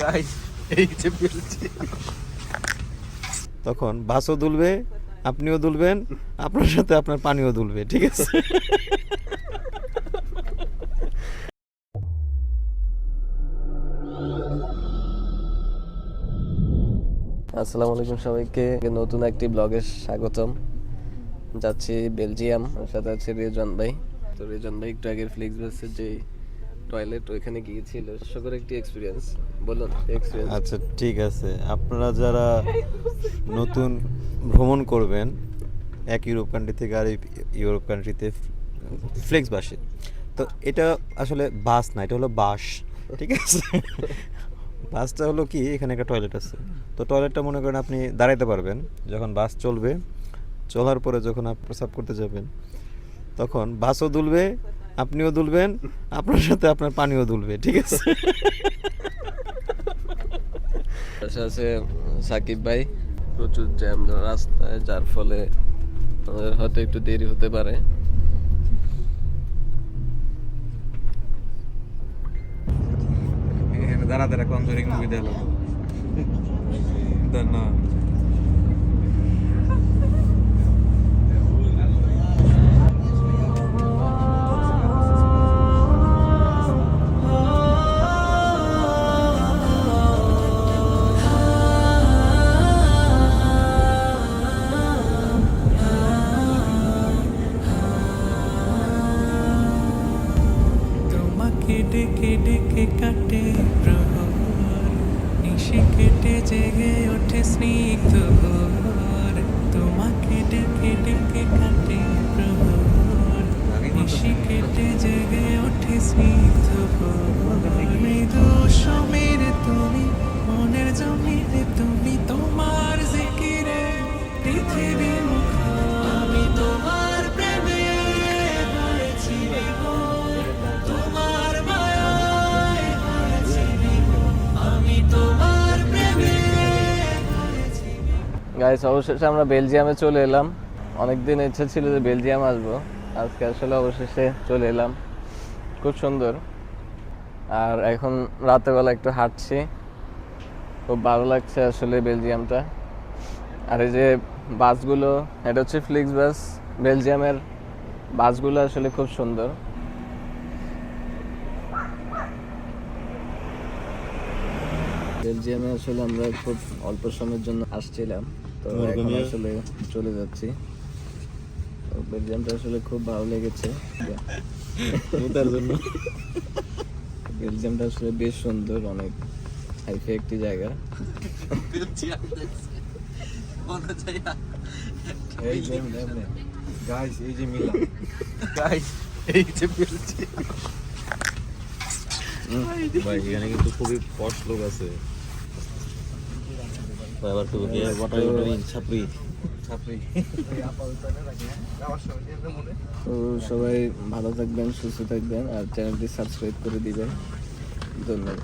Guys এই যে Belgium. তখন বাসও দুলবে, আপনিও দুলবেন, আপনার সাথে আপনার পানিও দুলবে, ঠিক আছে? আসসালামু আলাইকুম সবাইকে, নতুন একটি ব্লগে স্বাগতম। যাচ্ছি বেলজিয়াম, আমার সাথে আছে রেজন ভাই। তো রেজন ভাই একটু আগে ফ্লেক্স বাসের যে টয়লেট ওইখানে গিয়েছিল, সকর একটি এক্সপিরিয়েন্স বলুন। এক্সপিরিয়েন্স আচ্ছা ঠিক আছে, আপনারা যারা নতুন ভ্রমণ করবেন এক ইউরোপ কান্ট্রি থেকে আর ইউরোপ কান্ট্রিতে ফ্লেক্স বাসে, তো এটা আসলে বাস না, এটা হলো বাস, ঠিক আছে? বাসটা হলো কি, এখানে একটা টয়লেট আছে, তো টয়লেটটা মনে করেন আপনি দাঁড়াইতে পারবেন। যখন বাস চলবে, চলার পরে যখন আপনি প্রস্রাব করতে যাবেন, তখন বাসও দুলবে, আপনিও দুলবেন, আপনার সাথে আপনার পানিও দুলবে, ঠিক আছে? আছে সাকিব ভাই। প্রচুর জ্যাম রাস্তায়, যার ফলে আমাদের হয়তো একটু দেরি হতে পারে। দাঁড়া দাঁড়া কনজুরিং মুভি দেখলো না। তোমাকে ডেকে ডেকে কাটে প্রহর, নিশে কেটে জেগে ওঠে স্নিগ্ধ ভোর। তোমাকে ডেকে ডেকে কাটে প্রহর, নিশে কেটে জেগে ওঠে স্নিগ্ধ ভোর। মৃদু সমীরে তুমি, মনের জমিরে তুমি, তোমার জিকিরে পৃথিবী মুখর। আমি তোমার প্রেমে হয়েছি বিভোর, তোমার মায়ায় হয়েছি বিভোর, আমি তোমার প্রেমে হয়েছি বিভোর। গাইস, অবশেষে আমরা বেলজিয়ামে চলে এলাম। অনেকদিন ইচ্ছা ছিল যে বেলজিয়াম আসবো, আজকে আসলে অবশেষে চলে এলাম। খুব সুন্দর। আর এখন রাতেরবেলা একটু হাঁটছি, খুব ভালো লাগছে আসলে বেলজিয়ামটা। আর এই যে বাসগুলো, এটা হচ্ছে ফ্লিক্স বাস। বেলজিয়ামের বাসগুলো আসলে খুব সুন্দর। বেলজিয়ামে আসলে আমরা খুব অল্প সময়ের জন্য আসছিলাম, তো এখন আসলে চলে যাচ্ছি। তো বেলজিয়ামটা আসলে খুব ভালো লেগেছে তার জন্য। বেলজিয়ামটা আসলে বেশ সুন্দর, অনেক হাইফাই একটি জায়গা। গাইস এই যে মিলান, গাইস এই যে বেলজিয়াম। ভাই এখানে কিন্তু খুবই পশ লোক আছে। আবার তো ছাপরি ছাত্রী তো সবাই ভালো থাকবেন, সুস্থ থাকবেন, আর চ্যানেলটি সাবস্ক্রাইব করে দিবেন। ধন্যবাদ।